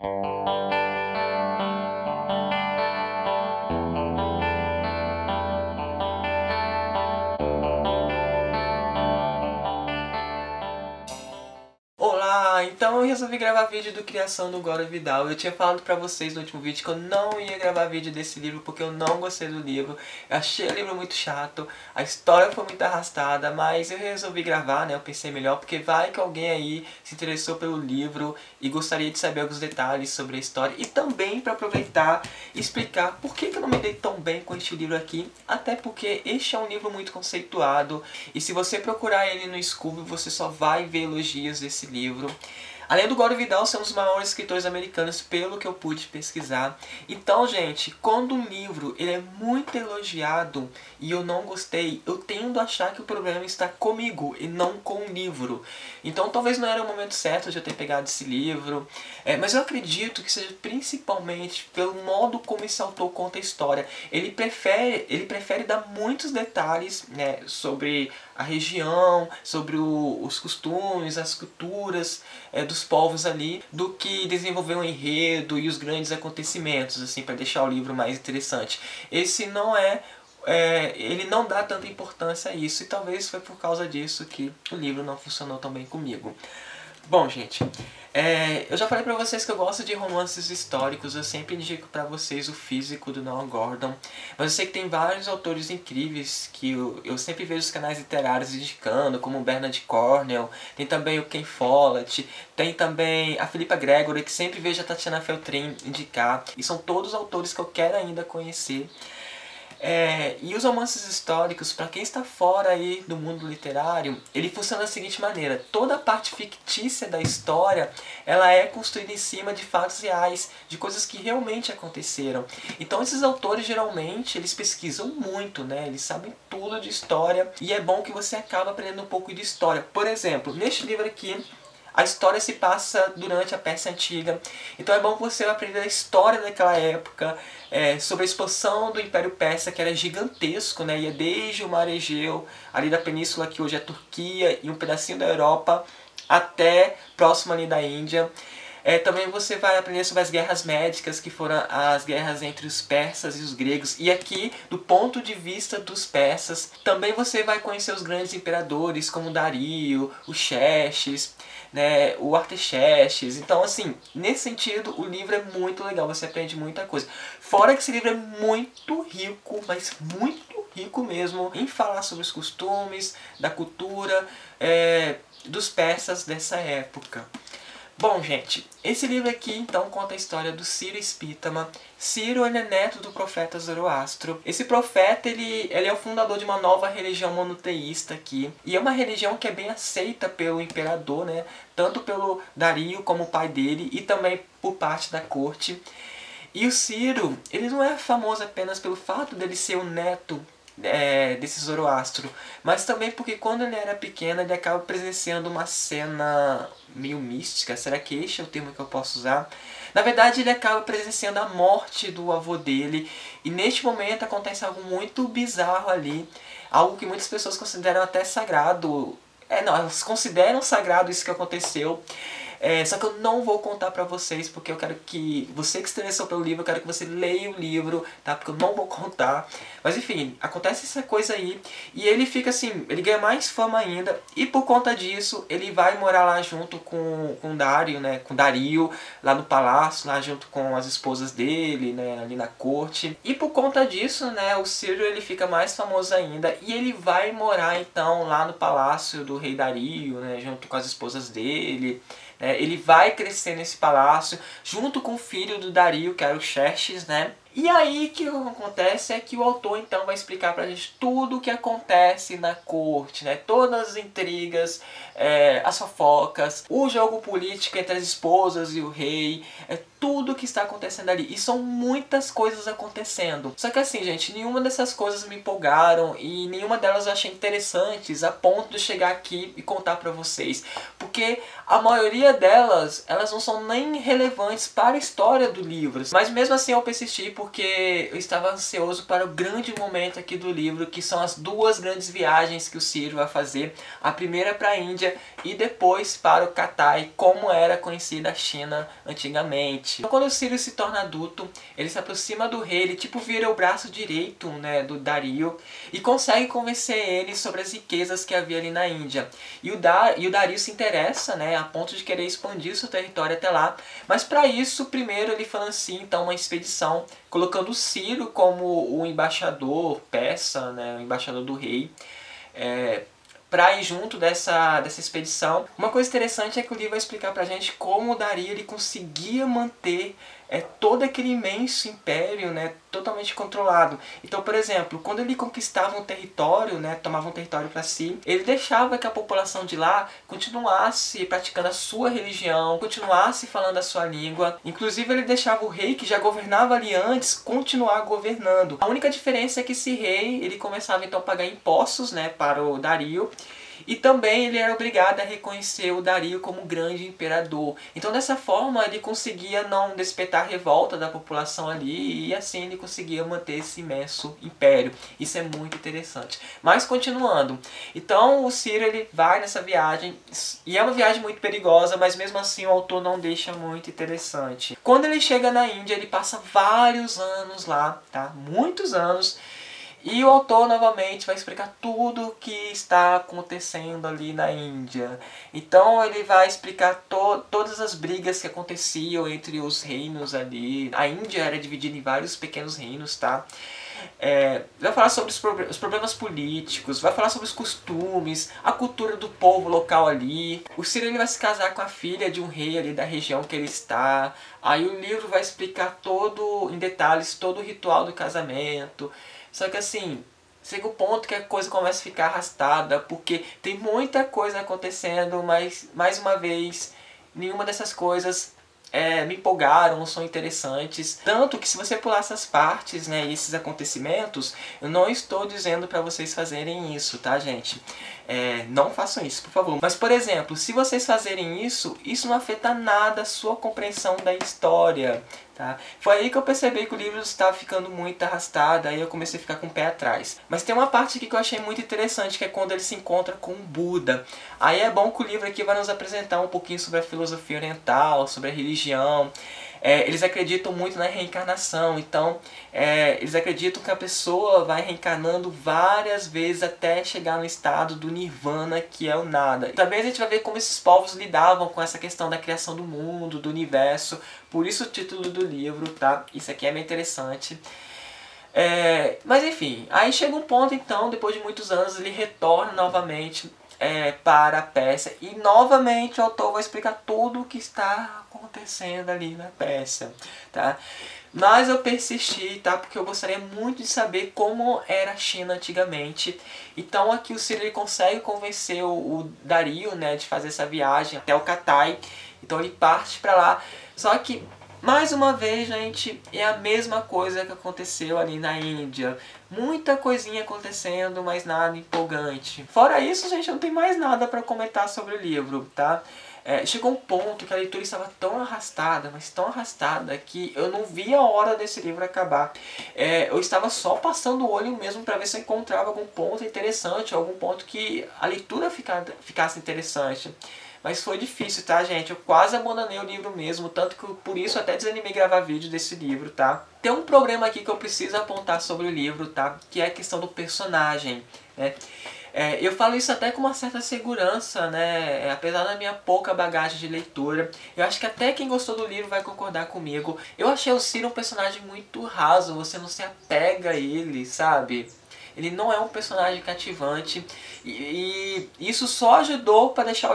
Olá, então eu resolvi gravar vídeo do Criação do Gore Vidal. Eu tinha falado pra vocês no último vídeo que eu não ia gravar vídeo desse livro porque eu não gostei do livro. Eu achei o livro muito chato, a história foi muito arrastada, mas eu resolvi gravar, né? Eu pensei melhor porque vai que alguém aí se interessou pelo livro e gostaria de saber alguns detalhes sobre a história. E também pra aproveitar e explicar por que eu não me dei tão bem com este livro aqui. Até porque este é um livro muito conceituado e se você procurar ele no Scooby, você só vai ver elogios desse livro. Além do Gore Vidal ser um dos maiores escritores americanos, pelo que eu pude pesquisar. Então, gente, quando um livro ele é muito elogiado e eu não gostei, eu tendo a achar que o problema está comigo e não com o livro. Então, talvez não era o momento certo de eu ter pegado esse livro. Mas eu acredito que seja principalmente pelo modo como esse autor conta a história. Ele prefere dar muitos detalhes, né, sobre a região, sobre os costumes, as culturas dos povos ali, do que desenvolver um enredo e os grandes acontecimentos, assim, para deixar o livro mais interessante. Esse não ele não dá tanta importância a isso, e talvez foi por causa disso que o livro não funcionou tão bem comigo. Bom, gente, eu já falei pra vocês que eu gosto de romances históricos, eu sempre indico pra vocês o Físico do Noah Gordon, mas eu sei que tem vários autores incríveis que eu sempre vejo os canais literários indicando, como o Bernard Cornwell, tem também o Ken Follett, tem também a Philippa Gregory, que sempre vejo a Tatiana Feltrin indicar, e são todos autores que eu quero ainda conhecer. E os romances históricos, para quem está fora aí do mundo literário, ele funciona da seguinte maneira: toda a parte fictícia da história, ela é construída em cima de fatos reais, de coisas que realmente aconteceram. Então esses autores geralmente, eles pesquisam muito, né? Eles sabem tudo de história, e é bom que você acaba aprendendo um pouco de história. Por exemplo, neste livro aqui, a história se passa durante a Pérsia Antiga, então é bom que você aprenda a história daquela época, sobre a expansão do Império Persa, que era gigantesco, né? Ia desde o Mar Egeu, ali da península que hoje é a Turquia, e um pedacinho da Europa, até próximo ali da Índia. Também você vai aprender sobre as guerras médicas, que foram as guerras entre os persas e os gregos. E aqui, do ponto de vista dos persas, também você vai conhecer os grandes imperadores, como Dario, o Xerxes, né, o Artaxerxes. Então, assim, nesse sentido, o livro é muito legal, você aprende muita coisa. Fora que esse livro é muito rico, mas muito rico mesmo, em falar sobre os costumes, da cultura, dos persas dessa época. Bom, gente, esse livro aqui então conta a história do Ciro Espítama. Ciro, ele é neto do profeta Zoroastro. Esse profeta, ele é o fundador de uma nova religião monoteísta aqui. E é uma religião que é bem aceita pelo imperador, né? Tanto pelo Dario como o pai dele, e também por parte da corte. E o Ciro, ele não é famoso apenas pelo fato dele ser o neto desse Zoroastro, mas também porque quando ele era pequeno ele acaba presenciando uma cena meio mística. Será que este é o termo que eu posso usar? Na verdade, ele acaba presenciando a morte do avô dele, e neste momento acontece algo muito bizarro ali, algo que muitas pessoas consideram até sagrado. Não, elas consideram sagrado isso que aconteceu. Só que eu não vou contar pra vocês, porque eu quero que você que se interessou pelo livro, eu quero que você leia o livro, tá? Porque eu não vou contar. Mas enfim, acontece essa coisa aí, e ele fica assim, ele ganha mais fama ainda, e por conta disso, ele vai morar lá junto com Dario, né? Com Dario, lá no palácio, lá junto com as esposas dele, né? Ali na corte. E por conta disso, né? O Ciro, ele fica mais famoso ainda, e ele vai morar então lá no palácio do rei Dario, né? Junto com as esposas dele. Ele vai crescer nesse palácio, junto com o filho do Dario, que era o Xerxes, né? E aí que o que acontece é que o autor então vai explicar pra gente tudo o que acontece na corte, né? Todas as intrigas, as fofocas, o jogo político entre as esposas e o rei, tudo o que está acontecendo ali. E são muitas coisas acontecendo. Só que assim, gente, nenhuma dessas coisas me empolgaram e nenhuma delas eu achei interessantes a ponto de chegar aqui e contar pra vocês. Porque a maioria delas, elas não são nem relevantes para a história do livro. Mas mesmo assim eu persisti porque eu estava ansioso para o grande momento aqui do livro, que são as duas grandes viagens que o Ciro vai fazer. A primeira para a Índia e depois para o Katai, como era conhecida a China antigamente. Então, quando o Ciro se torna adulto, ele se aproxima do rei, ele tipo vira o braço direito, né, do Dario, e consegue convencer ele sobre as riquezas que havia ali na Índia. E o Dario se interessa, né, a ponto de querer expandir seu território até lá, mas para isso, primeiro ele financia então uma expedição, colocando o Ciro como o embaixador persa, né, o embaixador do rei, para ir junto dessa expedição. Uma coisa interessante é que o livro vai explicar pra gente como o Dario ele conseguia manter todo aquele imenso império, né, totalmente controlado. Então, por exemplo, quando ele conquistava um território, né, tomava um território para si, ele deixava que a população de lá continuasse praticando a sua religião, continuasse falando a sua língua. Inclusive, ele deixava o rei, que já governava ali antes, continuar governando. A única diferença é que esse rei, ele começava então a pagar impostos, né, para o Dario. E também ele era obrigado a reconhecer o Dario como grande imperador. Então dessa forma ele conseguia não despertar revolta da população ali e assim ele conseguia manter esse imenso império. Isso é muito interessante. Mas continuando, então o Ciro ele vai nessa viagem e é uma viagem muito perigosa, mas mesmo assim o autor não deixa muito interessante. Quando ele chega na Índia ele passa vários anos lá, tá? Muitos anos. E o autor novamente vai explicar tudo o que está acontecendo ali na Índia. Então ele vai explicar todas as brigas que aconteciam entre os reinos ali. A Índia era dividida em vários pequenos reinos, tá? Vai falar sobre os problemas políticos, vai falar sobre os costumes, a cultura do povo local ali. O Ciro ele vai se casar com a filha de um rei ali da região que ele está. Aí o livro vai explicar todo, em detalhes, todo o ritual do casamento. Só que assim, chega o ponto que a coisa começa a ficar arrastada, porque tem muita coisa acontecendo, mas, mais uma vez, nenhuma dessas coisas me empolgaram, são interessantes. Tanto que se você pular essas partes, né, e esses acontecimentos, eu não estou dizendo para vocês fazerem isso, tá, gente? Não façam isso, por favor. Mas, por exemplo, se vocês fazerem isso, isso não afeta nada a sua compreensão da história, tá? Foi aí que eu percebi que o livro estava ficando muito arrastado, aí eu comecei a ficar com o pé atrás. Mas tem uma parte aqui que eu achei muito interessante, que é quando ele se encontra com o Buda. Aí é bom que o livro aqui vai nos apresentar um pouquinho sobre a filosofia oriental, sobre a religião. Eles acreditam muito na reencarnação, então eles acreditam que a pessoa vai reencarnando várias vezes até chegar no estado do nirvana, que é o nada. Também a gente vai ver como esses povos lidavam com essa questão da criação do mundo, do universo, por isso o título do livro, tá? Isso aqui é bem interessante. Mas enfim, aí chega um ponto então, depois de muitos anos, ele retorna novamente para a Pérsia e novamente o autor vai explicar tudo o que está acontecendo ali na Pérsia, tá? Mas eu persisti, tá? Porque eu gostaria muito de saber como era a China antigamente. Então aqui o Ciro ele consegue convencer o Dario, né, de fazer essa viagem até o Katai. Então ele parte para lá. Só que mais uma vez, gente, é a mesma coisa que aconteceu ali na Índia. Muita coisinha acontecendo, mas nada empolgante. Fora isso, gente, não tem mais nada para comentar sobre o livro, tá? Chegou um ponto que a leitura estava tão arrastada, mas tão arrastada, que eu não vi a hora desse livro acabar. Eu estava só passando o olho mesmo para ver se eu encontrava algum ponto interessante, algum ponto que a leitura ficasse interessante. Mas foi difícil, tá, gente? Eu quase abandonei o livro mesmo, tanto que por isso até desanimei gravar vídeo desse livro, tá? Tem um problema aqui que eu preciso apontar sobre o livro, tá? Que é a questão do personagem, né? Eu falo isso até com uma certa segurança, né? Apesar da minha pouca bagagem de leitura. Eu acho que até quem gostou do livro vai concordar comigo. Eu achei o Ciro um personagem muito raso, você não se apega a ele, sabe? Ele não é um personagem cativante e isso só ajudou para deixar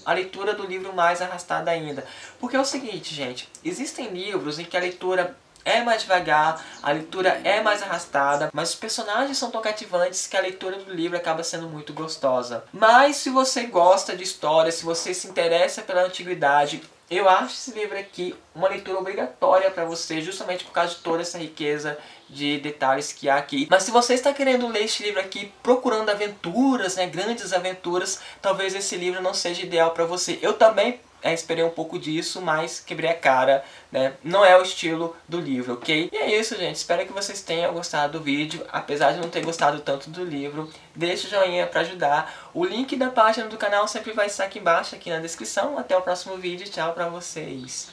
a leitura do livro mais arrastada ainda. Porque é o seguinte, gente, existem livros em que a leitura é mais devagar, a leitura é mais arrastada, mas os personagens são tão cativantes que a leitura do livro acaba sendo muito gostosa. Mas se você gosta de história, se você se interessa pela antiguidade, eu acho esse livro aqui uma leitura obrigatória para você, justamente por causa de toda essa riqueza de detalhes que há aqui. Mas se você está querendo ler este livro aqui procurando aventuras, né, grandes aventuras, talvez esse livro não seja ideal para você. Eu também esperei um pouco disso, mas quebrei a cara, né? Não é o estilo do livro, ok? E é isso, gente. Espero que vocês tenham gostado do vídeo, apesar de não ter gostado tanto do livro. Deixa o joinha pra ajudar. O link da página do canal sempre vai estar aqui embaixo, aqui na descrição. Até o próximo vídeo. Tchau pra vocês.